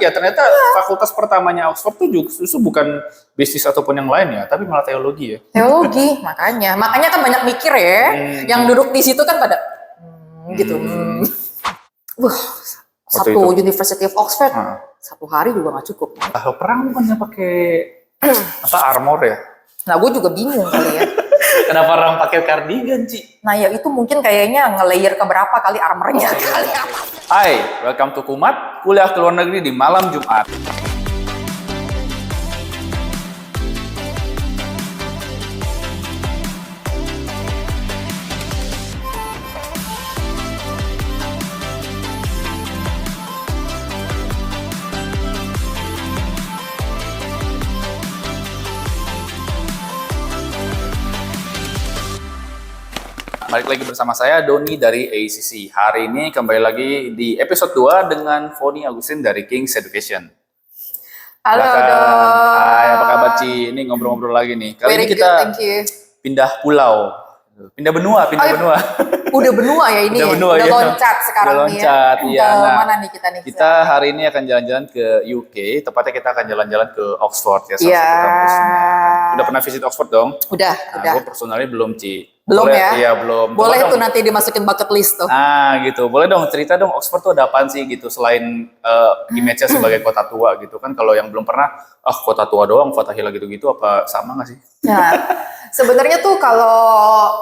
ya, ternyata fakultas pertamanya Oxford tuh justru bukan bisnis ataupun yang lain ya, tapi malah teologi ya. Teologi, makanya kan banyak mikir ya. Yang duduk di situ kan pada gitu. Satu University of Oxford, satu hari juga nggak cukup. Kalau perang bukannya pakai armor ya? Nah, gue juga bingung kali ya. Kenapa orang pakai kardigan, Ci? Nah, ya itu mungkin kayaknya nge-layer keberapa kali armornya kali ya. Hai, welcome to Kumat, kuliah ke luar negeri di malam Jumat. Balik lagi bersama saya, Doni dari ACC. Hari ini kembali lagi di episode 2 dengan Foni Agustin dari King's Education. Halo, Hai, apa kabar, Ci? Ini ngobrol-ngobrol lagi nih. Kali ini kita pindah pulau. Pindah benua. Udah benua ya ini. Udah loncat sekarang nih ya. Nah, mana nih kita nih? Kita hari ini akan jalan-jalan ke UK. Tepatnya kita akan jalan-jalan ke Oxford ya, salah satu kampusnya. Udah pernah visit Oxford dong? Udah. Gue personalnya belum, Ci. Belum boleh, ya? Iya, belum. Boleh tuh nanti dimasukin bucket list tuh. Nah, gitu. Boleh dong cerita dong Oxford tuh ada apaan sih gitu selain image-nya sebagai kota tua gitu kan. Kalau yang belum pernah, kota tua doang, Fathahillah gitu-gitu apa sama nggak sih? Nah, sebenarnya tuh kalau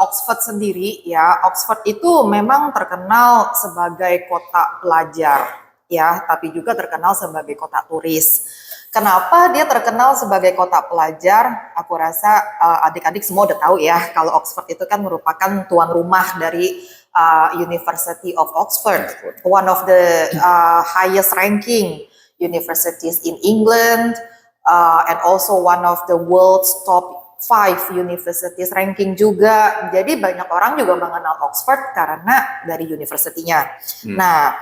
Oxford sendiri ya, Oxford itu memang terkenal sebagai kota pelajar ya, tapi juga terkenal sebagai kota turis. Kenapa dia terkenal sebagai kota pelajar? Aku rasa adik-adik semua udah tahu ya, kalau Oxford itu kan merupakan tuan rumah dari University of Oxford, one of the highest ranking universities in England, and also one of the world's top 5 universities ranking juga. Jadi banyak orang juga mengenal Oxford karena dari universitinya. Nah,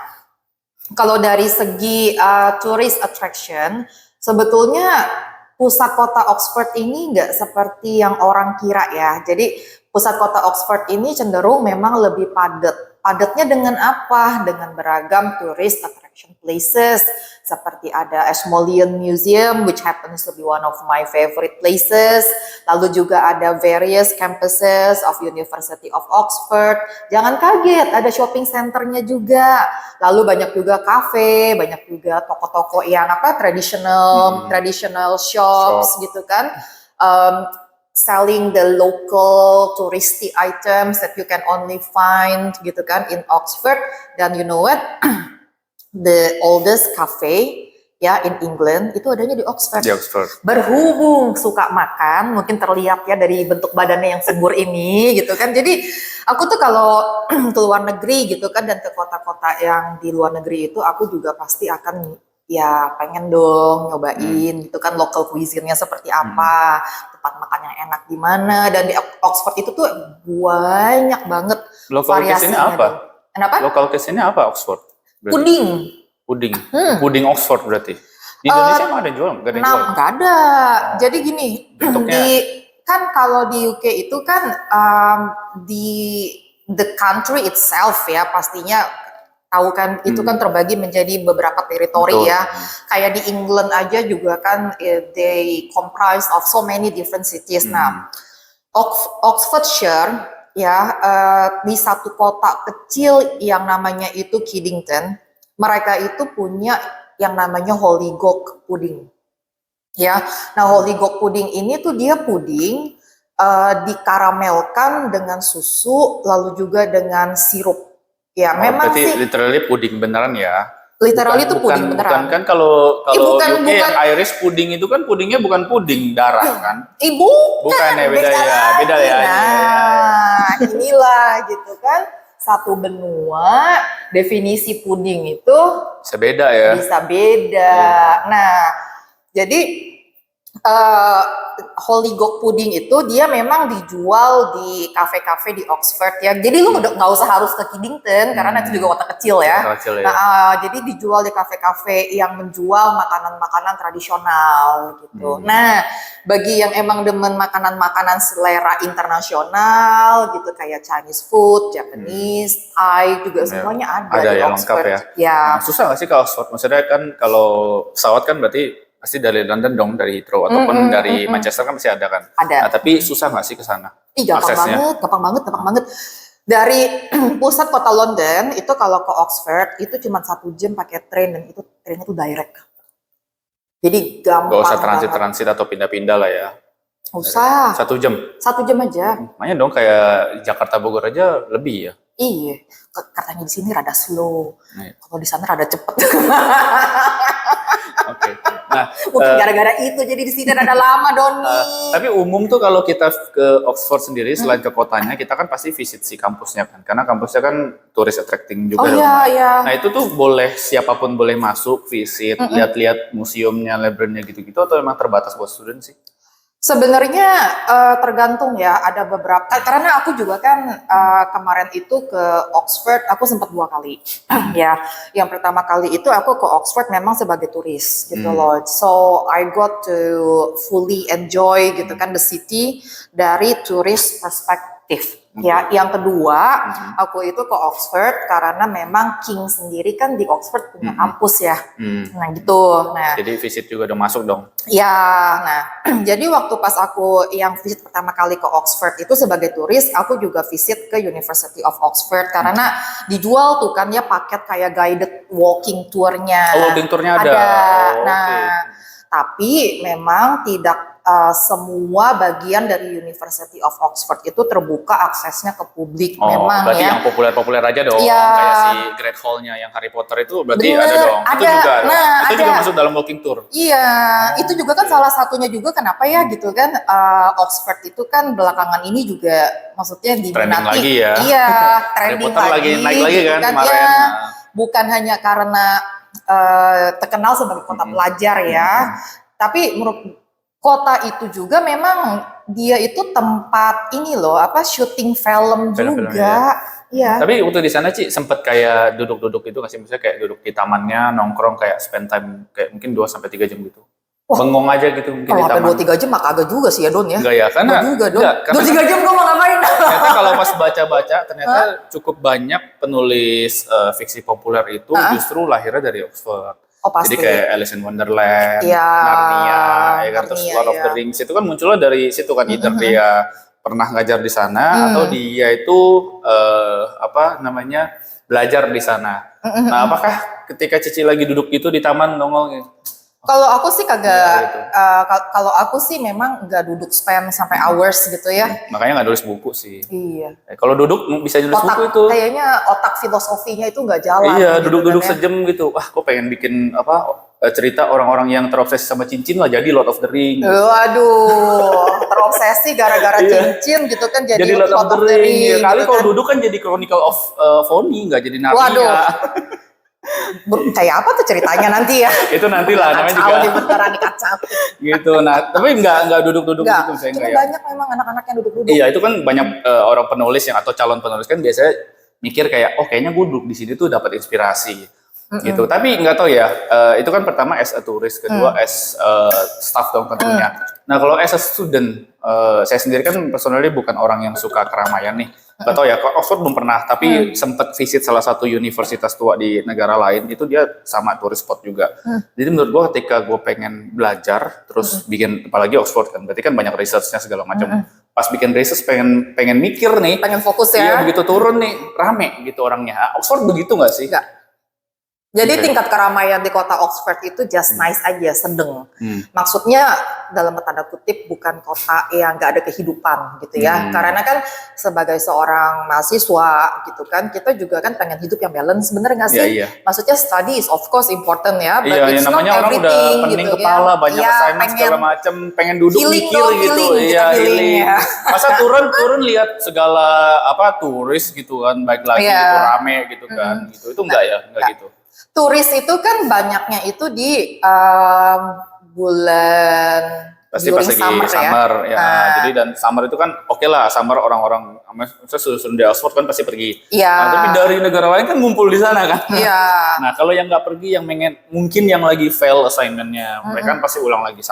kalau dari segi tourist attraction, sebetulnya pusat kota Oxford ini nggak seperti yang orang kira ya. Jadi pusat kota Oxford ini cenderung memang lebih padat. Padatnya dengan apa? Dengan beragam tourist attraction places. Seperti ada Ashmolean Museum, which happens to be one of my favorite places. Lalu juga ada various campuses of University of Oxford. Jangan kaget, ada shopping centernya juga. Lalu banyak juga cafe, banyak juga toko-toko yang traditional shops gitu kan. Selling the local touristy items that you can only find gitu kan in Oxford. Dan you know what? The oldest cafe ya in England itu adanya di Oxford. Di Oxford. Berhubung suka makan, mungkin terlihat ya dari bentuk badannya yang subur ini gitu kan. Jadi aku tuh kalau ke luar negeri gitu kan dan ke kota-kota yang di luar negeri itu aku juga pasti akan ya pengen dong nyobain gitu kan local cuisine-nya seperti apa, tempat makan yang enak di mana. Dan di Oxford itu tuh banyak banget variasinya. Kenapa? Local cuisine-nya apa Oxford? Berarti? Puding Oxford berarti. Di Indonesia emang ada yang jual? Nggak ada. Jadi gini, kan kalau di UK itu kan di the country itself ya pastinya tahu kan itu kan terbagi menjadi beberapa teritori ya. Kayak di England aja juga kan they comprise of so many different cities. Nah, Oxfordshire ya di satu kota kecil yang namanya itu Kiddington, mereka itu punya yang namanya Holygoat pudding. Ya, nah Holygoat pudding ini tuh dia puding dikaramelkan dengan susu lalu juga dengan sirup. Ya, memang berarti sih literally puding beneran ya. Literally itu puding beneran. Bukan kan kalau UK yang Irish pudding itu kan pudingnya bukan puding darah kan? Bukan ya, beda ya. Nah, inilah gitu kan. Satu benua definisi puding itu bisa beda ya. Bisa beda. Nah, jadi eh, Holy Gok pudding itu dia memang dijual di kafe-kafe di Oxford ya. Jadi lu udah nggak usah harus ke Kiddington karena itu juga kota kecil ya. Kota kecil ya. Nah, jadi dijual di kafe-kafe yang menjual makanan-makanan tradisional gitu. Nah, bagi yang emang demen makanan-makanan selera internasional gitu kayak Chinese food, Japanese, Thai juga semuanya ada Ada di yang Oxford. lengkap ya. Ya. Nah, susah nggak sih ke Oxford? Maksudnya kan kalau pesawat kan berarti pasti dari London dong, dari Heathrow ataupun dari Manchester kan pasti ada kan. Ada. Nah, tapi susah nggak sih ke sana? Ih, gampang banget. Dari pusat kota London itu kalau ke Oxford itu cuma 1 jam pakai train dan itu trainnya tuh direct. Jadi gampang. Gak usah transit atau pindah-pindah lah ya. Usah. 1 jam. 1 jam aja. Makanya dong kayak Jakarta Bogor aja lebih ya. Iya, katanya di sini rada slow. Kalau di sana rada cepet. Oke. Nah, mungkin gara-gara itu jadi di sini rada lama Doni. Tapi umum tuh kalau kita ke Oxford sendiri selain ke kotanya, kita kan pasti visit si kampusnya kan. Karena kampusnya kan tourist attracting juga. Oh iya. Nah, itu tuh boleh siapapun boleh masuk, visit, lihat-lihat museumnya, library-nya gitu-gitu atau memang terbatas buat student sih? Sebenarnya tergantung ya, ada beberapa, karena aku juga kan kemarin itu ke Oxford, aku sempat 2 kali ya. Yang pertama kali itu aku ke Oxford memang sebagai turis gitu loh. So I got to fully enjoy gitu kan the city dari tourist perspektif. Ya, yang kedua, aku itu ke Oxford karena memang King sendiri kan di Oxford punya kampus ya. Nah, gitu. Nah, jadi visit juga udah masuk dong. Ya, nah, jadi waktu pas aku yang visit pertama kali ke Oxford itu sebagai turis, aku juga visit ke University of Oxford karena dijual tuh kan ya paket kayak guided walking tournya. Oh, walking tournya ada. Nah, tapi memang tidak semua bagian dari University of Oxford itu terbuka aksesnya ke publik. Memang berarti ya. yang populer-populer aja dong. Ya. Kayak si Great Hall-nya yang Harry Potter itu berarti ada dong. Itu juga ada. Itu juga masuk dalam walking tour. Iya, itu juga kan salah satunya juga kenapa ya gitu kan Oxford itu kan belakangan ini juga maksudnya diminati. Lagi ya. Iya, trending lagi. Naik lagi kan kemarin. Ya, bukan hanya karena terkenal sebagai kota pelajar ya, tapi menurut kota itu juga memang dia itu tempat ini loh syuting film juga. Iya. Tapi waktu di sana Ci sempet kayak duduk-duduk itu nggak sih, misalnya kayak duduk di tamannya nongkrong kayak spend time kayak mungkin 2-3 jam gitu. Wah, bengong aja gitu mungkin di taman. Kalau 2-3 jam mah kagak juga sih ya Don ya. Enggak ya, karena juga Don. 2-3 jam gua mau ngapain? Ternyata kalau pas baca-baca ternyata cukup banyak penulis fiksi populer itu justru lahirnya dari Oxford. Pasti. Jadi kayak Alice in Wonderland, Narnia, ya kan, terus Lord of the Rings itu kan munculnya dari situ kan, either dia pernah ngajar di sana atau dia itu belajar di sana. Nah, apakah ketika Cici lagi duduk gitu di taman nongol? Kalau aku sih kagak, kalau aku sih memang nggak duduk spend sampai hours gitu ya. Makanya nggak nulis buku sih. Iya. Kalau duduk bisa nulis buku itu. Kayaknya otak filosofinya itu nggak jalan. Iya, duduk-duduk sejam gitu. Wah, kok pengen bikin cerita orang-orang yang terobsesi sama cincin lah, jadi Lord of the Rings. Waduh, terobsesi gara-gara cincin gitu kan jadi Lord of the Rings. Kali kalau duduk kan jadi Chronicle of Phony, nggak jadi Narnia. Waduh. Kayak apa tuh ceritanya nanti ya? Itu nanti lah, namanya juga. Beneran kacau. Gitu, nah tapi nggak duduk-duduk gitu saya enggak ya. Banyak memang anak-anak yang duduk-duduk. Iya, itu kan banyak orang penulis yang atau calon penulis kan biasanya mikir kayak, kayaknya gue duduk di sini tuh dapat inspirasi. Gitu, tapi nggak tahu ya, itu kan pertama as a tourist, kedua as staff dong tentunya. Nah kalau as a student, saya sendiri kan personally bukan orang yang suka keramaian nih. Nggak tahu ya, kalau Oxford belum pernah, tapi sempat visit salah satu universitas tua di negara lain, itu dia sama tourist spot juga. Jadi menurut gue ketika gue pengen belajar, terus bikin, apalagi Oxford kan, berarti kan banyak research-nya segala macam. Pas bikin research pengen mikir nih. Pengen fokus ya. Iya, begitu turun nih, rame gitu orangnya. Oxford begitu nggak sih? Enggak. Jadi tingkat keramaian di kota Oxford itu just nice aja, sedang. Maksudnya dalam tanda kutip bukan kota yang nggak ada kehidupan gitu ya. Karena kan sebagai seorang mahasiswa gitu kan, kita juga kan pengen hidup yang balance, bener nggak sih? Iya. Maksudnya study is of course important ya, but iya, it's namanya not orang everything udah pening gitu kepala, ya. banyak assignment segala macam, pengen duduk mikir gitu. Iya, healing. Masa turun lihat segala turis gitu kan, baik lagi gitu rame gitu kan. Gitu. Itu enggak ya, enggak gitu. Turis itu kan banyaknya itu di bulan Pasti pas during lagi summer ya. Nah, Jadi dan summer itu kan oke lah, summer orang-orang misalnya susun di Oxford kan pasti pergi. iya. Nah, tapi dari negara lain kan ngumpul di sana kan. Iya. Nah, kalau yang nggak pergi, yang mungkin yang lagi fail assignment-nya, mereka kan pasti ulang lagi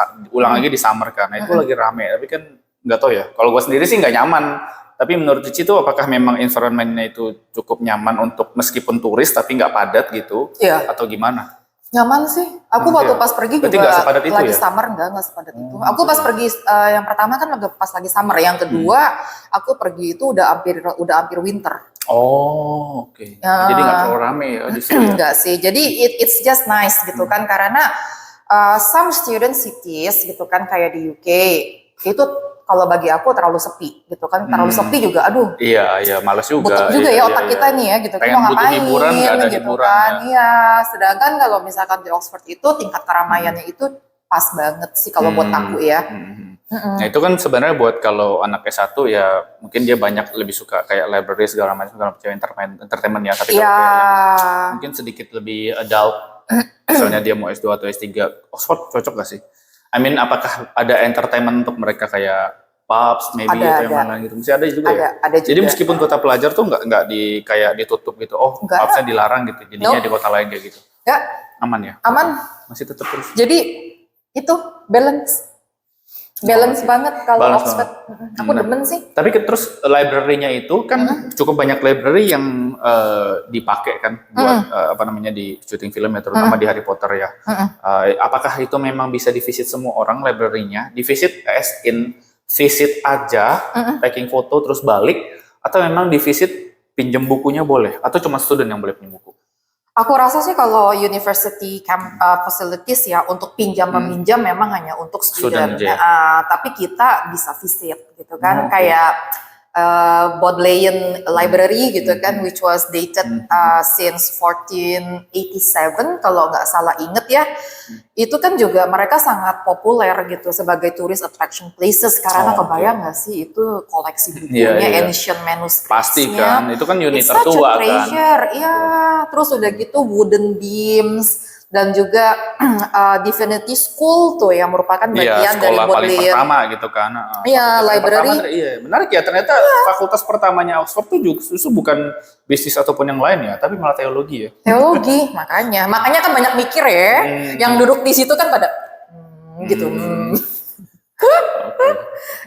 di summer kan. Nah, itu lagi rame. Tapi kan nggak tahu ya. Kalau gue sendiri sih nggak nyaman. Tapi menurut Cici itu apakah memang environment-nya itu cukup nyaman untuk meskipun turis tapi nggak padat gitu? Iya. Atau gimana? Nyaman sih. Aku waktu pas pergi Berarti juga nggak sepadat itu lagi ya? summer, nggak sepadat itu. Aku pas pergi yang pertama kan pas lagi summer, yang kedua aku pergi itu udah hampir winter. Oh, oke. Jadi nggak terlalu rame ya justru ya? Enggak sih. Jadi it's just nice gitu kan, karena some student cities gitu kan kayak di UK itu kalau bagi aku terlalu sepi gitu kan, terlalu sepi juga, aduh. Iya, males juga. Butuh juga iya, ya otak kita nih ya gitu kan, Pengen mau butuh ngapain hiburan, nggak ada gitu hiburan, kan. ya. Iya, sedangkan kalau misalkan di Oxford itu tingkat keramaiannya itu pas banget sih kalau buat aku ya. Nah itu kan sebenarnya buat kalau anak S1 ya mungkin dia banyak lebih suka kayak library segala macam entertainment ya. Tapi kalau kayak yang mungkin sedikit lebih adult, misalnya dia mau S2 atau S3, Oxford cocok gak sih? I mean, apakah ada entertainment untuk mereka kayak pubs, maybe atau yang mana gitu? Mesti ada juga ya. Ada juga. Jadi meskipun kota pelajar tuh nggak kayak ditutup gitu. Oh, pubsnya dilarang gitu. Jadinya di kota lain kayak gitu. Enggak. Aman ya? Aman. Masih tetap terus. Jadi itu balance banget kalau Oxford. Aku demen sih. Tapi terus library-nya itu kan cukup banyak library yang dipakai kan buat apa namanya di syuting film ya, terutama di Harry Potter ya. Apakah itu memang bisa di-visit semua orang library-nya? Di-visit as in visit aja, taking foto terus balik, atau memang di-visit pinjam bukunya boleh? Atau cuma student yang boleh pinjam buku? Aku rasa sih kalau university facilities ya untuk pinjam-meminjam memang hanya untuk student. Tapi kita bisa visit gitu kan, kayak Bodleian Library gitu kan, which was dated since 1487 kalau nggak salah inget ya. Itu kan juga mereka sangat populer gitu sebagai tourist attraction places, karena kebayang nggak sih itu koleksi bukunya, ancient manuscripts-nya. Pasti kan, itu kan unit tertua kan. kan. Treasure, iya. Terus udah gitu wooden beams dan juga Divinity School tuh yang merupakan bagian dari sekolah paling Bodleian. pertama gitu kan. Iya, library. Iya, menarik ya, ternyata fakultas pertamanya Oxford tuh justru bukan bisnis ataupun yang lain ya, tapi malah teologi ya. Teologi, makanya kan banyak mikir ya. Yang duduk di situ kan pada gitu.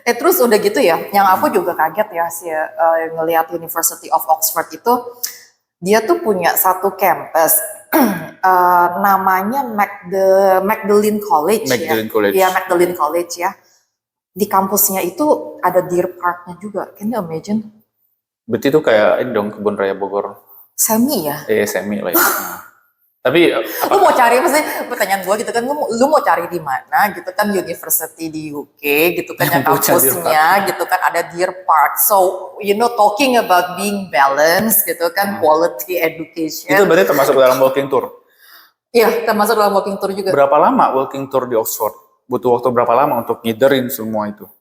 Terus udah gitu ya, yang aku juga kaget ya sih ngelihat University of Oxford itu dia tuh punya satu campus namanya Magdalene College. Iya, Magdalene College ya. Di kampusnya itu ada Deer Park-nya juga. Can you imagine? Berarti itu kayak ini dong kebun raya Bogor. Semi ya? Semi lah ya. Tapi lu mau cari, maksudnya pertanyaan gue gitu kan, lu mau cari di mana gitu kan, university di UK gitu kan, yang kampusnya gitu kan ada Deer Park. So talking about being balanced gitu kan, quality education. Itu berarti termasuk dalam walking tour? Iya, termasuk dalam walking tour juga. Berapa lama walking tour di Oxford? Butuh waktu berapa lama untuk ngiderin semua itu?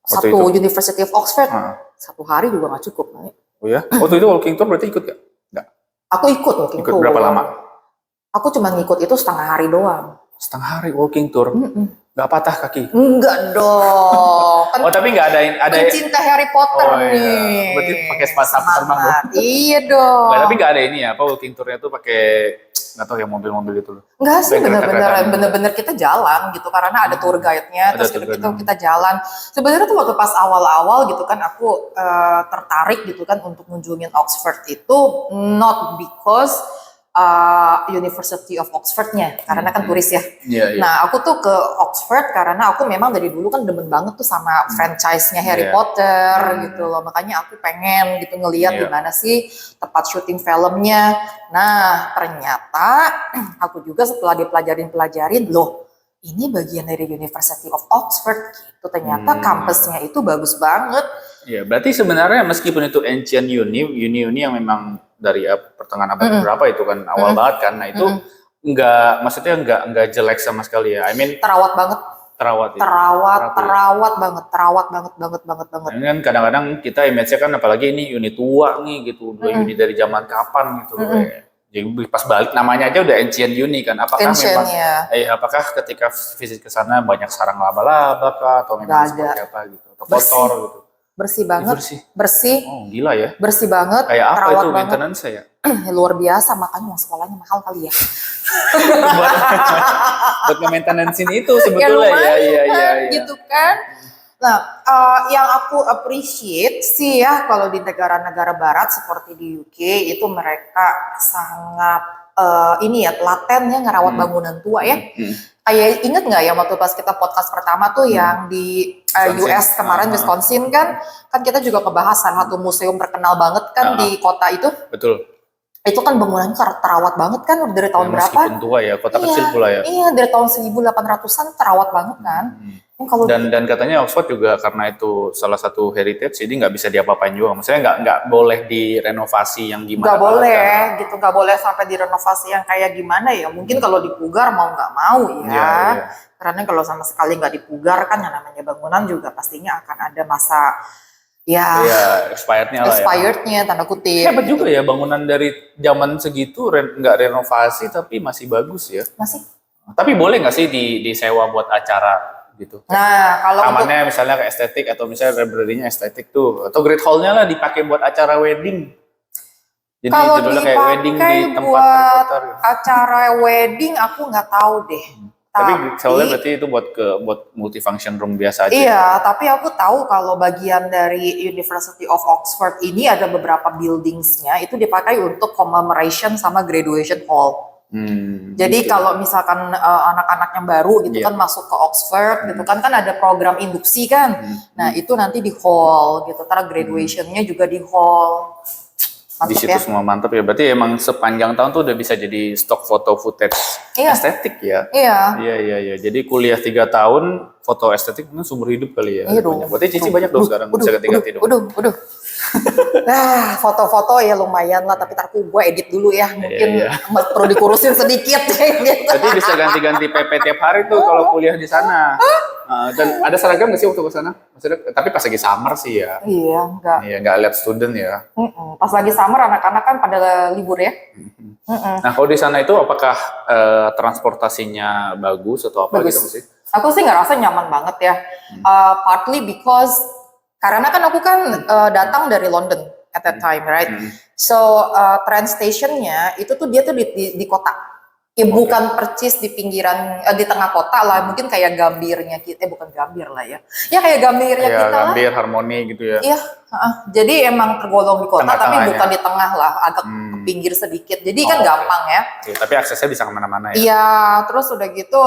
Satu University of Oxford 1 hari juga gak cukup. Oh ya? Waktu itu walking tour berarti ikut gak? Enggak. Aku ikut walking tour. Berapa lama? Aku cuma ngikut itu 1/2 hari doang. 1/2 hari walking tour? Gak patah kaki? Enggak dong. Kan tapi gak ada pencinta Harry Potter nih. Berarti pakai sepatu terbang dong? Iya dong. Tapi gak ada ini ya, walking tournya tuh pakai nggak tahu ya mobil-mobil itu loh. Enggak sih, bener-bener kita jalan gitu, karena ada tour guide-nya, terus kita jalan. Sebenarnya tuh waktu pas awal-awal gitu kan aku tertarik gitu kan untuk ngunjungin Oxford itu not because University of Oxford-nya, karena kan turis ya. Nah, aku tuh ke Oxford karena aku memang dari dulu kan demen banget tuh sama franchise-nya Harry Potter gitu loh. Makanya aku pengen gitu ngeliat di mana sih tempat syuting filmnya. Nah, ternyata aku juga setelah dipelajarin loh, ini bagian dari University of Oxford gitu. Ternyata kampusnya itu bagus banget. Iya, berarti sebenarnya meskipun itu ancient uni yang memang dari pertengahan abad berapa itu kan awal banget kan, nah itu maksudnya nggak jelek sama sekali ya. I mean terawat banget. Terawat banget. Ini kan kadang-kadang kita image-nya kan apalagi ini uni tua nih gitu, uni dari zaman kapan gitu. Jadi pas balik namanya aja udah Ancient Uni kan. Apakah Ancient, memang ya. apakah ketika visit ke sana banyak sarang laba-laba kah atau memang Nggak ada. seperti apa gitu atau Bersih. kotor gitu? Bersih banget. Bersih. Bersih. Oh, gila ya. Bersih banget. Kayak apa terawat itu banget. maintenance ya? Luar biasa, makanya uang sekolahnya mahal kali ya. buat nge-maintenance itu Ya sebetulnya lumayan ya. gitu kan. Nah, yang aku appreciate sih ya kalau di negara-negara barat seperti di UK itu mereka sangat ini ya telaten ya ngerawat bangunan tua ya. Kayak inget nggak ya waktu pas kita podcast pertama tuh yang di US kemarin Wisconsin kan kita juga ngebahas salah satu museum terkenal banget kan di kota itu. Betul. Itu kan bangunannya terawat banget kan dari tahun berapa? Meskipun tua ya, kota kecil pula ya. Iya, dari tahun 1800-an terawat banget kan. Kalau dan katanya Oxford juga karena itu salah satu heritage, jadi nggak bisa diapa-apain juga. Maksudnya nggak boleh direnovasi yang gimana. Nggak boleh gitu, nggak boleh sampai direnovasi yang kayak gimana ya. Mungkin kalau dipugar mau nggak mau ya. Iya. Karena kalau sama sekali nggak dipugar kan yang namanya bangunan juga pastinya akan ada masa expirednya lah ya. Expirednya tanda kutip. Hebat juga ya bangunan dari zaman segitu nggak renovasi tapi masih bagus ya. Masih. Tapi boleh nggak sih disewa buat acara gitu? Nah, kalau tamannya misalnya ke estetik atau misalnya library-nya estetik tuh atau Great Hall-nya lah dipakai buat acara wedding. Jadi kalau judulnya kayak wedding di tempat buat Harry Potter. Acara wedding aku nggak tahu deh. Tapi soalnya berarti itu buat multifunction room biasa aja. Iya, tapi aku tahu kalau bagian dari University of Oxford ini ada beberapa buildings-nya itu dipakai untuk commemoration sama graduation hall. Jadi gitu. kalau misalkan anak-anak yang baru gitu kan masuk ke Oxford gitu kan ada program induksi kan. Nah, itu nanti di hall gitu. Ntar graduation-nya juga di hall. Mantap di situ ya. Semua mantap ya. Berarti emang sepanjang tahun tuh udah bisa jadi stok foto footage estetik ya. Iya. Jadi kuliah 3 tahun foto estetik mungkin seumur hidup kali ya. Iya banyak. Berarti Cici banyak dong sekarang bisa ganti-ganti dong. Udah. Nah, foto-foto ya lumayan lah, tapi ntar gue edit dulu ya. Mungkin perlu dikurusin sedikit gitu. Jadi bisa ganti-ganti PP tiap hari tuh kalau kuliah di sana. Dan ada seragam nggak sih waktu ke sana? Maksudnya, tapi pas lagi summer sih ya. Iya, enggak. Iya, nggak lihat student ya. Pas lagi summer anak-anak kan pada libur ya. Nah, kalau di sana itu apakah transportasinya bagus atau apa gitu sih? Aku sih nggak rasa nyaman banget ya. Partly because karena kan aku kan datang dari London at that time, right? So train stationnya itu tuh dia tuh di kota. Ya bukan percis di pinggiran, di tengah kota lah, mungkin kayak Gambirnya kita, bukan Gambir lah ya. Ya kayak Gambirnya kita lah. Gambir, Harmoni gitu ya. Iya, jadi emang tergolong di kota, tapi bukan di tengah lah, agak ke pinggir sedikit. Jadi kan gampang ya. Tapi aksesnya bisa kemana-mana ya. Iya, terus udah gitu,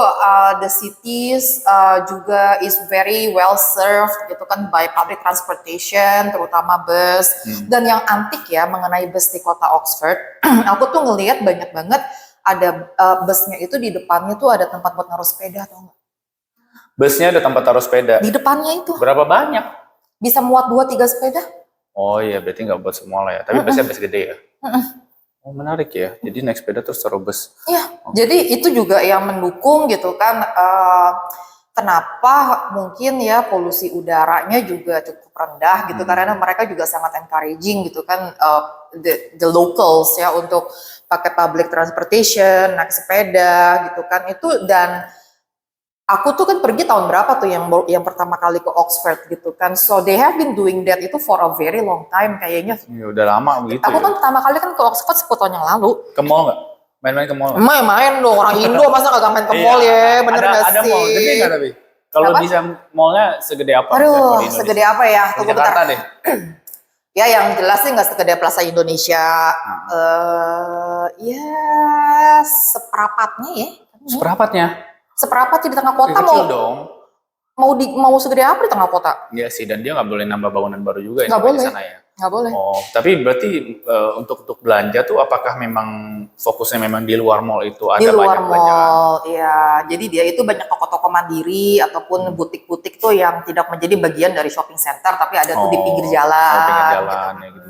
the cities juga is very well served gitu kan by public transportation, terutama bus. Dan yang antik ya mengenai bus di kota Oxford, aku tuh ngelihat banyak banget ada busnya itu di depannya tuh ada tempat buat naruh sepeda atau enggak? Busnya ada tempat taruh sepeda? Di depannya itu. Berapa banyak? Bisa muat 2-3 sepeda. Oh iya, berarti nggak buat semua lah ya. Tapi busnya bus gede ya? Oh menarik ya, jadi naik sepeda terus taruh bus. Iya, jadi itu juga yang mendukung gitu kan. Kenapa mungkin ya polusi udaranya juga cukup rendah gitu karena mereka juga sangat encouraging gitu kan the locals ya untuk pakai public transportation, naik sepeda gitu kan itu. Dan aku tuh kan pergi tahun berapa tuh yang pertama kali ke Oxford gitu kan, so they have been doing that itu for a very long time kayaknya. Ya, udah lama begitu. Aku kan pertama kali kan ke Oxford 10 tahun yang lalu. Ke mall nggak? Main-main ke mall? Main dong, orang Indo masa kagak main ke mall ya, bener gak sih? Ada mall, gede nggak tapi? Kalau bisa mallnya segede apa? Aduh, segede apa ya? Di Jakarta deh. Ya yang jelas sih nggak segede Plaza Indonesia. Ya seperapatnya ya. Seperapatnya? Seperapat di tengah kota kecil dong. Mau segede apa di tengah kota? Iya sih, dan dia nggak boleh nambah bangunan baru juga ya di sana ya. Nggak boleh. Oh, tapi berarti untuk belanja tuh apakah memang fokusnya memang di luar mall itu ada di luar banyak mall, iya. Jadi dia itu banyak toko-toko mandiri ataupun butik-butik tuh yang tidak menjadi bagian dari shopping center, tapi ada tuh di pinggir jalan. Pinggir jalan ya gitu.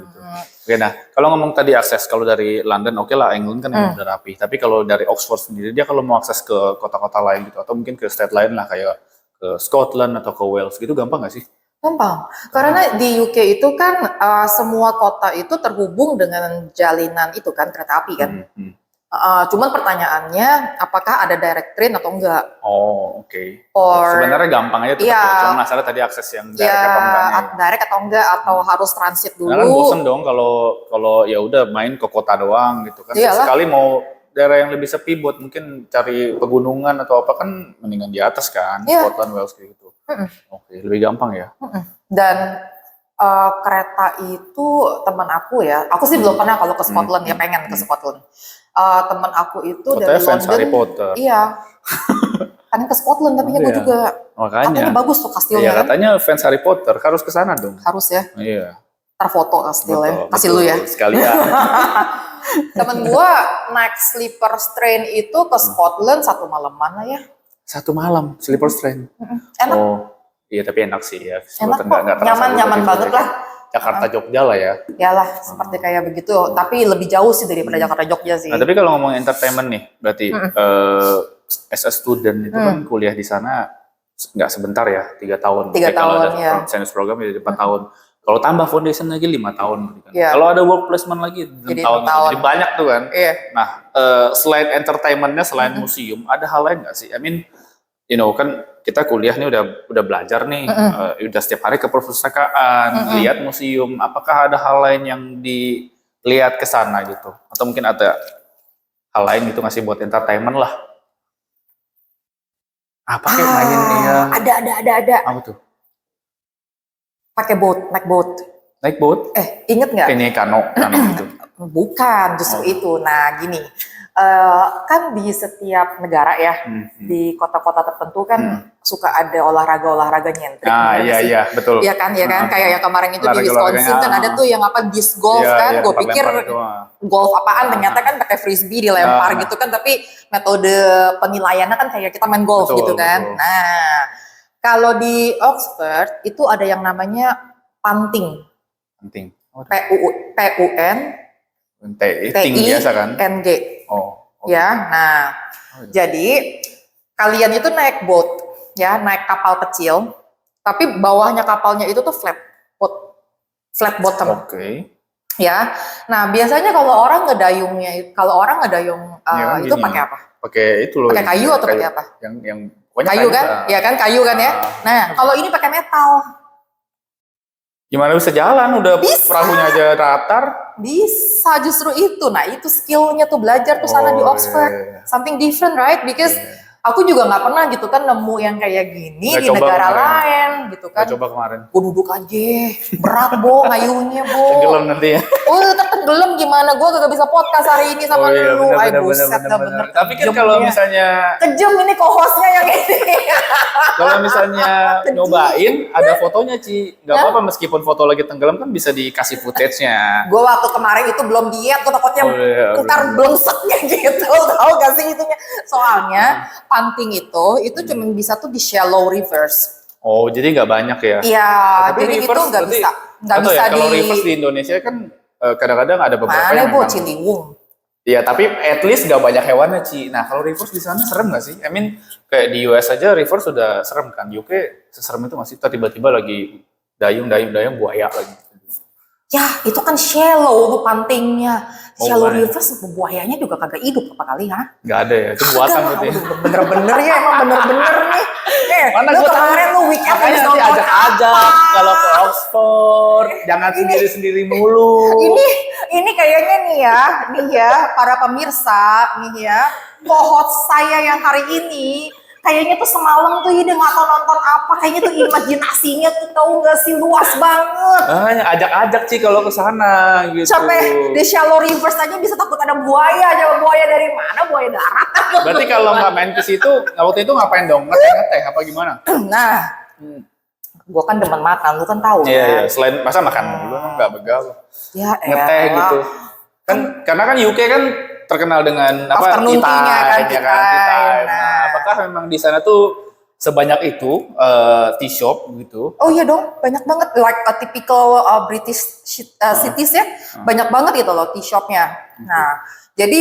Oke, nah kalau ngomong tadi akses, kalau dari London oke lah, England kan emang udah rapi. Tapi kalau dari Oxford sendiri, dia kalau mau akses ke kota-kota lain gitu, atau mungkin ke state lain lah kayak ke Scotland atau ke Wales gitu, gampang nggak sih? Gampang. Karena di UK itu kan semua kota itu terhubung dengan jalinan itu kan kereta api kan. Cuman pertanyaannya apakah ada direct train atau enggak? Oh, oke. Or Sebenarnya gampang aja tetap iya, ya. Cuma masalah tadi akses yang direct ya apa enggaknya. Ya. direct atau enggak atau harus transit dulu. Karena kan bosen dong kalau ya udah main ke kota doang gitu kan. Iyalah. Sekali mau daerah yang lebih sepi buat mungkin cari pegunungan atau apa kan mendingan di atas kan, Iya. Scotland, Wales kayak gitu. Oke, lebih gampang ya. Dan kereta itu teman aku ya, aku sih belum pernah kalau ke Scotland ya pengen ke Scotland. Teman aku itu Katanya dari fans London, Harry Potter. iya, pengen ke Scotland tapi gue iya. juga. Makanya. Katanya bagus tuh kastilnya Iya, kan? katanya fans Harry Potter harus ke sana dong. Harus ya, Iya. terfoto kastilnya, Betul, kasih betul. lu ya. Sekalian. Temen gue naik sleeper train itu ke Scotland 1 malaman lah ya. 1 malam sleeper train. Enak. Oh, iya tapi enak sih ya. Enak kok, Nggak terasa nyaman gitu banget kayak lah. Jakarta Jogja lah ya. Yalah, seperti kayak begitu. Tapi lebih jauh sih daripada Jakarta Jogja sih. Nah, tapi kalau ngomong entertainment nih, berarti as a student itu kan kuliah di sana nggak sebentar ya, 3 tahun. 3 Kalau tahun, ada ya. science program jadi 4 tahun. Kalau tambah foundation lagi 5 tahun. Kan. Iya. Kalau ada work placement lagi 6 Jadi tahun. 6 tahun. Jadi banyak tuh kan. Iya. Nah, selain entertainmentnya, selain museum, ada hal lain nggak sih? I mean, kan kita kuliah nih udah belajar nih, udah setiap hari ke perpustakaan, lihat museum. Apakah ada hal lain yang dilihat ke sana gitu? Atau mungkin ada hal lain gitu ngasih buat entertainment lah? Apa kayak main ya? Ada. Apa tuh? Pakai naik boat. Naik boat? Inget nggak? Kayaknya kano gitu. Bukan, justru itu. Nah, gini, kan di setiap negara ya, di kota-kota tertentu kan suka ada olahraga nyentrik. Ah, iya, betul. Iya kan, kayak yang kemarin itu di Wisconsin kan ada tuh yang apa disc golf kan, gue pikir golf apaan, ternyata kan pakai frisbee dilempar gitu kan, tapi metode penilaiannya kan kayak kita main golf gitu kan. Betul. Nah, kalau di Oxford itu ada yang namanya punting. Penting. PUN Ting biasa kan? NG. Oh. Okay. Ya, nah, jadi kalian itu naik boat, ya, naik kapal kecil, tapi bawahnya kapalnya itu tuh flat bottom. Oke. Ya, nah biasanya kalau orang ngedayung itu pakai apa? Pakai itu loh. Pakai kayu atau pakai apa? Yang kayu kan? Ya kan, kayu kan ya. Nah, kalau ini pakai metal. Gimana bisa jalan? Udah Bisa. perahunya aja datar. Bisa, justru itu. Nah, itu skillnya tuh belajar tuh sana di Oxford. Iya. Something different, right? Because aku juga nggak pernah gitu kan nemu yang kayak gini di negara lain gitu kan. Coba kemarin. Gue duduk aja, berat Bo, ngayunya Bo. Tenggelam nanti ya. Oh, tenggelam gimana? Gue gak bisa podcast hari ini sama lu. Ay, buset dah bener. Tapi kan kalau misalnya kejam ini co-hostnya yang ini. Kalau misalnya nyobain, ada fotonya Ci. Gak apa-apa meskipun foto lagi tenggelam kan bisa dikasih footage-nya. Gue waktu kemarin itu belum diet, gue takutnya ntar blengseknya gitu. Tahu gak sih itunya? Soalnya punting itu cuma bisa tuh di shallow rivers. Oh, jadi nggak banyak ya? Iya, jadi itu nggak bisa. Nggak bisa kalau rivers di Indonesia kan kadang-kadang ada beberapa yang memang. Ciliwung. Iya, tapi at least nggak banyak hewannya, Ci. Nah, kalau rivers di sana serem nggak sih? I mean, kayak di US aja rivers sudah serem kan. UK seserem itu masih tiba-tiba lagi dayung buaya lagi. Ya, itu kan shallow tuh pantingnya. Shallow buaya. rivers buayanya juga kagak hidup apa kali ha? Nggak ada ya, itu buatan berarti. Bener-bener ya, emang bener-bener nih. Mana lu gua kemarin lu weekend makanya habis nanti nonton ajak-ajak kalau ke Oxford, jangan sendiri-sendiri mulu. Ini kayaknya nih ya, para pemirsa nih ya, co-host saya yang hari ini kayaknya tuh semalam tuh dia nggak tahu nonton apa, kayaknya tuh imajinasinya tuh tahu nggak sih luas banget. Ajak-ajak Ci kalau ke sana gitu. Sampai di shallow rivers aja bisa takut ada buaya, coba buaya dari mana? Buaya darat. Berarti kalau nggak main ke situ, waktu itu ngapain dong? Ngeteh apa gimana? Nah, gua kan demen makan, lu kan tahu. Iya, selain masa makan dulu emang nggak begal. Ya, ngeteh gitu. Kan karena kan UK kan terkenal dengan apa afternoon tea-nya kan, tea time. Nah, apakah memang di sana tuh sebanyak itu tea shop gitu? Oh iya dong, banyak banget, like a typical British cities ya, banyak banget gitu loh tea shopnya. Nah, jadi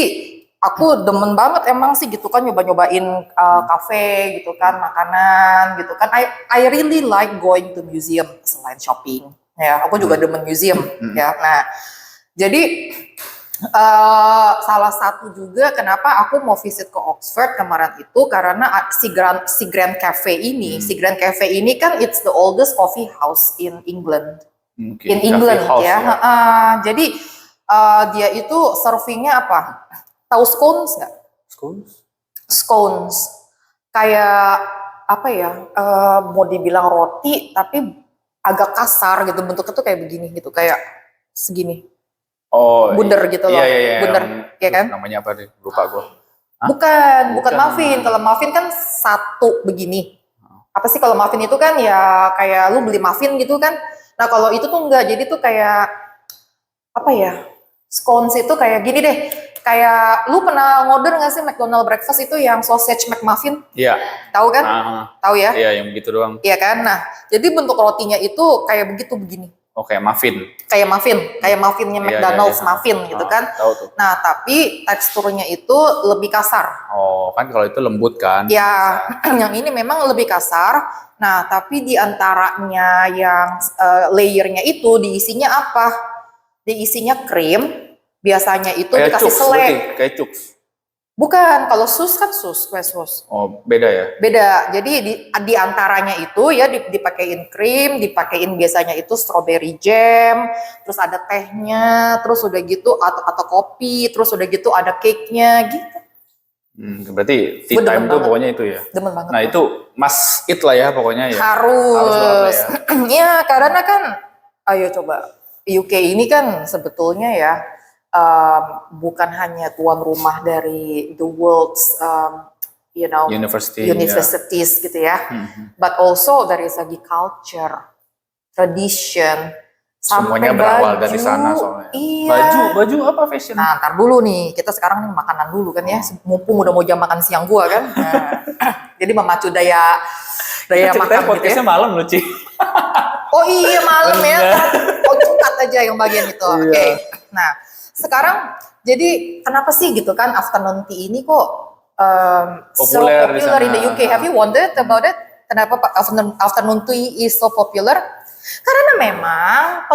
aku demen banget emang sih gitu kan nyoba-nyobain kafe gitu kan, makanan gitu kan. I really like going to museum selain shopping. Ya, aku juga demen museum ya. Nah, jadi salah satu juga kenapa aku mau visit ke Oxford kemarin itu karena si Grand Cafe ini, si Grand Cafe ini kan it's the oldest coffee house in England. In England House, ya. Jadi dia itu servingnya apa? Tahu scones nggak? Scones? Scones. Kayak apa ya? Mau dibilang roti tapi agak kasar gitu, bentuknya tuh kayak begini gitu, kayak segini. Oh, Bundar gitu loh. iya, Bundar, ya kan? namanya apa nih? Lupa gue. Bukan muffin. Kalau muffin kan satu begini. Apa sih kalau muffin itu kan ya kayak lu beli muffin gitu kan. Nah, kalau itu tuh enggak. Jadi tuh kayak apa ya? Scones itu kayak gini deh. Kayak lu pernah ngorder nggak sih McDonald breakfast itu yang sausage McMuffin? Iya. Tahu kan? Tahu ya? Iya, yang begitu doang. Iya kan? Nah, jadi bentuk rotinya itu kayak begitu begini. Oh, kayak muffin. Kayak muffinnya McDonald's muffin gitu kan. Tahu tuh. Nah, tapi teksturnya itu lebih kasar. Oh, kan kalau itu lembut kan? Ya, yang ini memang lebih kasar. Nah, tapi di antaranya yang layernya itu diisinya apa? Diisinya krim. Biasanya itu kayak dikasih cooks, selai. Kayak cooks. Bukan, kalau sus kan kue sus. Oh, beda ya? Beda. Jadi di antaranya itu ya dipakein krim, dipakein biasanya itu strawberry jam, terus ada tehnya, terus udah gitu atau kopi, terus udah gitu ada cake-nya gitu. Berarti tea time tuh pokoknya itu ya? Demen banget. Nah, itu must eat lah ya pokoknya ya? Harus. Ya, karena kan, ayo coba. UK ini kan sebetulnya ya, bukan hanya tuan rumah dari the world's universities gitu ya, but also dari segi culture, tradition, semuanya berawal dari sana soalnya. Iya. Baju apa fashion? Nah, ntar dulu nih, kita sekarang nih makanan dulu kan ya, mumpung udah mau jam makan siang gua kan. Nah, jadi memacu daya makan podcastnya gitu ya. malam loh, Ci. Oh iya malam ya. Oh, cepat aja yang bagian itu. Oke. Nah, sekarang jadi kenapa sih gitu kan afternoon tea ini kok so popular in the UK? Have you wondered about it? Kenapa afternoon tea is so popular? Karena memang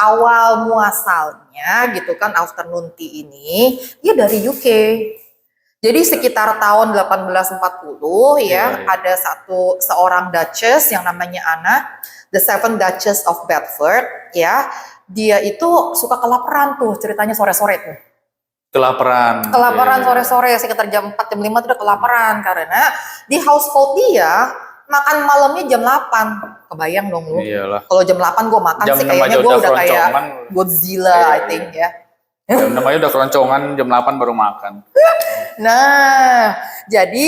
awal muasalnya gitu kan afternoon tea ini dia dari UK. Jadi sekitar tahun 1840 ya ada seorang Duchess yang namanya Anna, the Seventh Duchess of Bedford ya. Dia itu suka kelaparan tuh, ceritanya sore-sore tuh. Kelaparan sore-sore sekitar jam 4 jam 5 tuh udah kelaparan karena di household dia makan malamnya jam 8. Kebayang dong lu. Iyalah. Kalau jam 8 gue makan sih kayaknya gue udah kayak Godzilla I think ya. Jam namanya udah keroncongan, jam 8 baru makan. Nah, jadi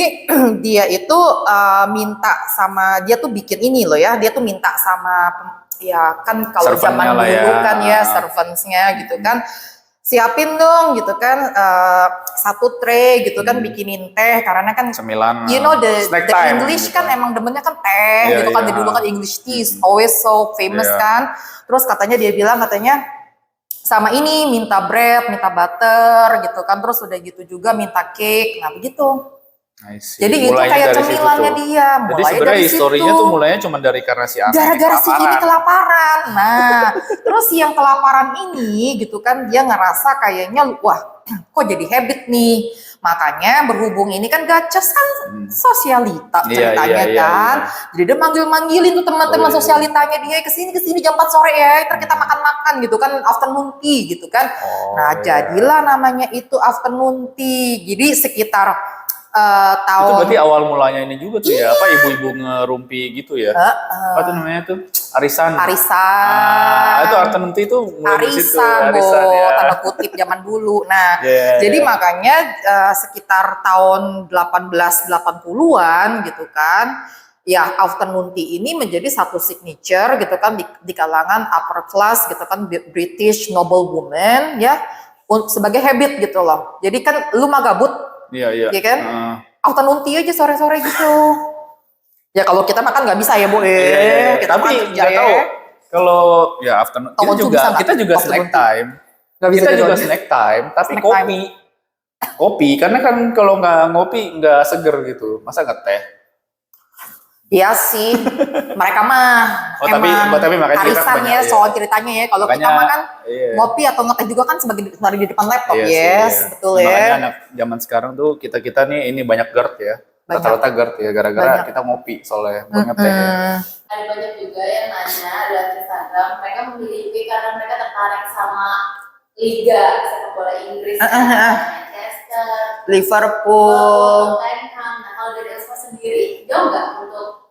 dia itu dia tuh bikin ini loh ya, dia tuh minta sama ya kan kalau zaman dulu kan ya servants-nya gitu kan, siapin dong gitu kan satu tray gitu kan bikinin teh karena kan cemilan, you know the English gitu. Kan emang demennya kan teh gitu kan, dulu kan English tea is always so famous kan. Terus dia bilang katanya sama ini minta bread, minta butter gitu kan, terus udah gitu juga minta cake, nah begitu. Jadi itu kayak cemilannya dia. Jadi sebenarnya historinya tuh mulainya cuma karena si Anna gara-gara si ini kelaparan. Nah, terus yang kelaparan ini gitu kan dia ngerasa kayaknya wah kok jadi habit nih. Makanya berhubung ini kan Duchess kan sosialita ceritanya kan. Jadi dia manggil-manggilin tuh teman-teman sosialitanya dia kesini jam 4 sore ya. Ntar kita makan-makan gitu kan afternoon tea gitu kan. Nah jadilah namanya itu afternoon tea. Jadi sekitar tahun itu berarti awal mulanya ini juga tuh ya apa ibu-ibu ngerumpi gitu ya apa tuh namanya tuh arisan itu afternoon tea itu mulai di situ arisan ya. Tanda kutip zaman dulu nah jadi makanya sekitar tahun 1880-an gitu kan ya afternoon tea ini menjadi satu signature gitu kan di kalangan upper class gitu kan British noblewoman ya sebagai habit gitu loh jadi kan lu mah gabut. Iya kan? Afternoon tea aja sore-sore gitu. Ya kalau kita makan nggak bisa ya, Bu. Kita tapi nggak tahu. Kalau ya afternoon kita juga snack time. Kita juga snack time, tapi snack kopi. Kopi, karena kan kalau nggak ngopi nggak seger gitu. Masa nggak teh? Iya sih, mereka mah Oh, tapi emang makanya kita arisan banyak, ya iya. soal ceritanya ya. Kalau kita Makanya, mah kan iya. ngopi atau ngeteh juga kan sebagai di depan laptop, Iya sih, yes, iya. betul Makanya ya. anak zaman sekarang tuh kita nih ini banyak GERD ya. Banyak. Rata-rata GERD ya, gara-gara Banyak. kita ngopi soalnya, bukan ngeteh ya. Ada banyak juga yang nanya lewat Instagram, mereka memilih UK karena mereka tertarik sama liga sepak bola Inggris, Manchester, Liverpool. Tottenham. Nah, kalau dari Elsa sendiri, jauh nggak untuk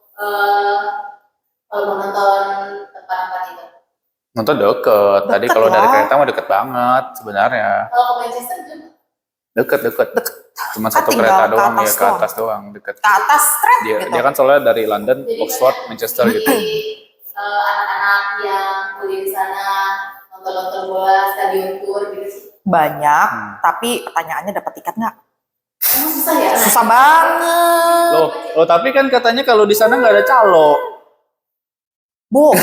kalau menonton tempat-tempat itu? Nonton deket. Tadi Deket kalau dari lah. kereta mah deket banget sebenarnya. Kalau ke Manchester juga? Deket. Cuma Kan satu tinggal kereta ke doang ya, atas ke atas doang, deket. Ke atas straight Dia, gitu. dia kan soalnya dari London, Jadi Oxford, banyak Manchester gitu. anak-anak yang kuliah di sana nonton-nonton bola, stadion tour gitu sih. Banyak, tapi pertanyaannya dapat tiket nggak? Emang susah ya? Susah banget. Loh, tapi kan katanya kalau di sana nggak ada calo. Bu,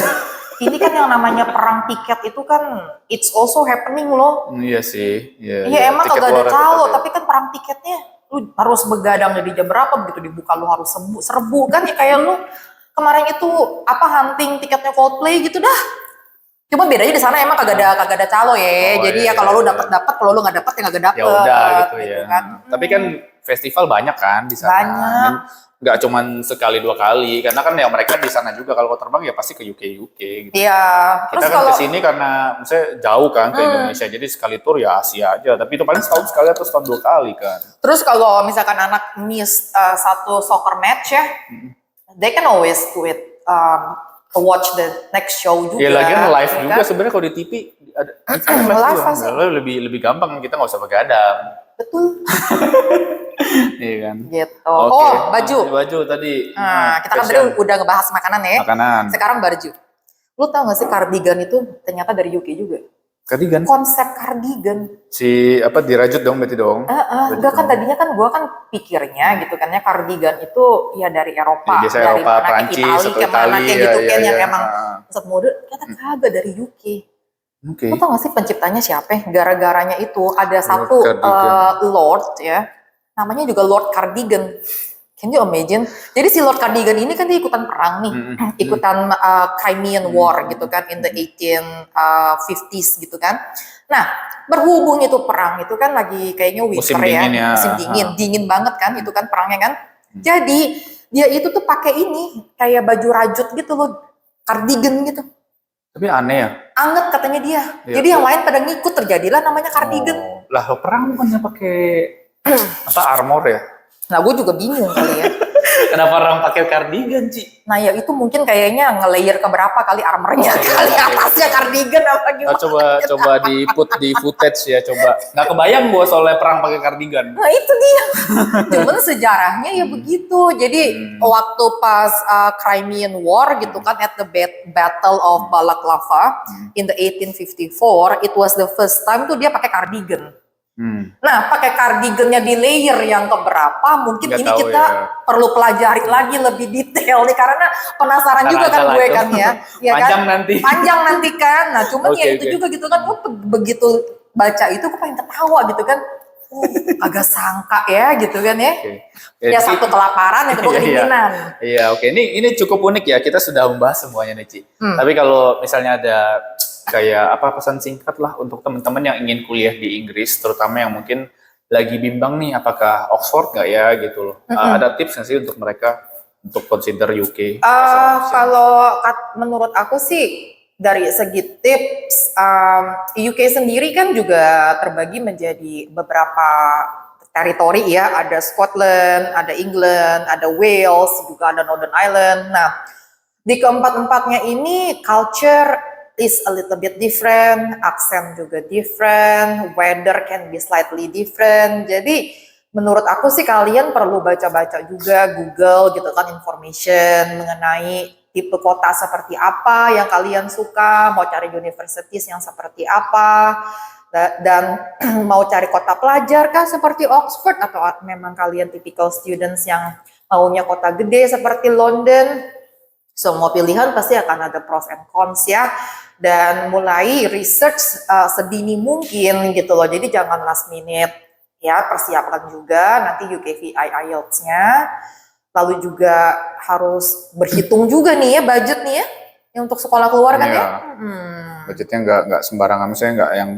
ini kan yang namanya perang tiket itu kan it's also happening loh. Iya sih. Iya emang Tiket kagak ada luar calo, tetap ya. tapi kan perang tiketnya lu harus begadang di jam berapa, begitu dibuka lu harus serbu kan ya, kayak lu kemarin itu apa hunting tiketnya Coldplay gitu dah. Cuma bedanya di sana emang kagak ada calo ya. Oh, Jadi iya, ya kalau lu iya. dapat, kalau lu nggak dapat ya nggak dapet. Ya udah gitu ya. Kan. Tapi kan festival banyak kan di sana. Banyak. Dan nggak cuman sekali dua kali, karena kan ya mereka di sana juga kalau mau terbang ya pasti ke UK gitu. Iya. Kita kan kesini karena misalnya jauh kan ke Indonesia, jadi sekali tur ya Asia aja. Tapi itu paling setahun sekali atau setahun 2 kali kan. Terus kalau misalkan anak miss satu soccer match ya, they can always do it, watch the next show juga. Ya lagian live ya juga kan? sebenarnya kalau di TV ada Live juga. pasti. Lebih gampang, kita nggak usah begadang. Betul. Iya kan. Gitu. Oke. Oh, baju. Baju tadi. Nah, kita kan tadi fashion. udah ngebahas makanan ya. Makanan. Sekarang baju. Lu tau gak sih cardigan itu ternyata dari UK juga? Cardigan. Konsep cardigan. Si apa dirajut dong berarti dong. Enggak kan tadinya kan gua kan pikirnya gitu kan ya cardigan itu ya dari Eropa, Ya, biasa dari Eropa, mana ke Prancis, Itali atau ke mana Itali, kayak gitu ya, kan ya, yang ya. emang pusat mode, ternyata kagak dari UK. Oke. Lu tau gak sih penciptanya siapa? Gara-garanya itu ada Lord satu Cardigan. Lord ya, namanya juga Lord Cardigan. Can you imagine? Jadi si Lord Cardigan ini kan dia ikutan perang nih, ikutan Crimean War gitu kan, in the 1850s gitu kan. Nah, berhubung itu perang itu kan lagi kayaknya winter Musim dingin ya. musim dingin banget kan, itu kan perangnya kan. Jadi dia itu tuh pakai ini kayak baju rajut gitu loh, cardigan gitu. Tapi aneh ya. Anget katanya dia. Iya. Jadi yang lain pada ngikut, terjadilah namanya cardigan. Oh. Lah lo perang bukannya pakai apa armor ya? Nah, gue juga bingung kali ya. Kenapa orang pakai cardigan, Ci? Nah, ya itu mungkin kayaknya nge-layer keberapa kali armornya, kali atasnya cardigan apa gimana. Coba di put di footage ya, coba. Nggak kebayang gua soalnya perang pakai cardigan. Nah, itu dia. Cuman sejarahnya ya begitu. Jadi waktu pas Crimean War gitu kan, at the Battle of Balaclava in the 1854, it was the first time tuh dia pakai cardigan. Nah, pakai cardigannya di layer yang keberapa, mungkin Nggak ini tahu kita ya. perlu pelajari lagi lebih detail nih, karena penasaran Ntar juga aja kan lah gue itu. kan ya. Ya Panjang kan? nanti. Panjang nanti kan. Nah, cuman ya Oke, itu oke. juga gitu kan, gue begitu baca itu gue pengen ketawa gitu kan. Agak sangka ya gitu kan ya. Oke. Ya satu kelaparan, yang kedua Iya, kedinginan. Iya, oke. Ini cukup unik ya. Kita sudah membahas semuanya nih, Ci. Tapi kalau misalnya ada kayak apa pesan singkat lah untuk teman-teman yang ingin kuliah di Inggris, terutama yang mungkin lagi bimbang nih apakah Oxford nggak ya gitu loh. Ada tips nggak sih untuk mereka untuk consider UK? Kalau menurut aku sih dari segi tips, UK sendiri kan juga terbagi menjadi beberapa teritori ya, ada Scotland, ada England, ada Wales, juga ada Northern Ireland. Nah, di keempat-empatnya ini culture is a little bit different, accent juga different, weather can be slightly different. Jadi menurut aku sih kalian perlu baca-baca juga Google gitu kan, information mengenai tipe kota seperti apa yang kalian suka, mau cari universities yang seperti apa, dan mau cari kota pelajar kah seperti Oxford, atau memang kalian typical students yang maunya kota gede seperti London. Semua pilihan pasti akan ada pros and cons ya, dan mulai research sedini mungkin gitu loh. Jadi jangan last minute ya persiapkan juga nanti UKVI IELTS-nya. Lalu juga harus berhitung juga nih ya budget nih ya, yang untuk sekolah keluar kan Iya. ya. Budgetnya nggak sembarangan, misalnya nggak yang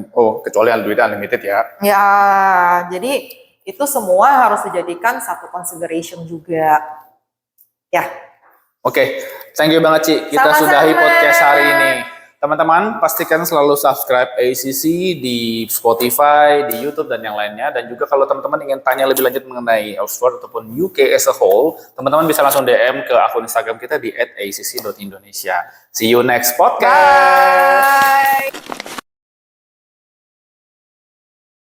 kecuali duitnya unlimited ya. Ya, jadi itu semua harus dijadikan satu consideration juga. Ya. Oke, thank you banget Ci. Kita Sama-sama. sudahi podcast hari ini. Teman-teman, pastikan selalu subscribe ACC di Spotify, di YouTube, dan yang lainnya. Dan juga kalau teman-teman ingin tanya lebih lanjut mengenai Oxford ataupun UK as a whole, teman-teman bisa langsung DM ke akun Instagram kita di @acc.indonesia. See you next podcast. Bye.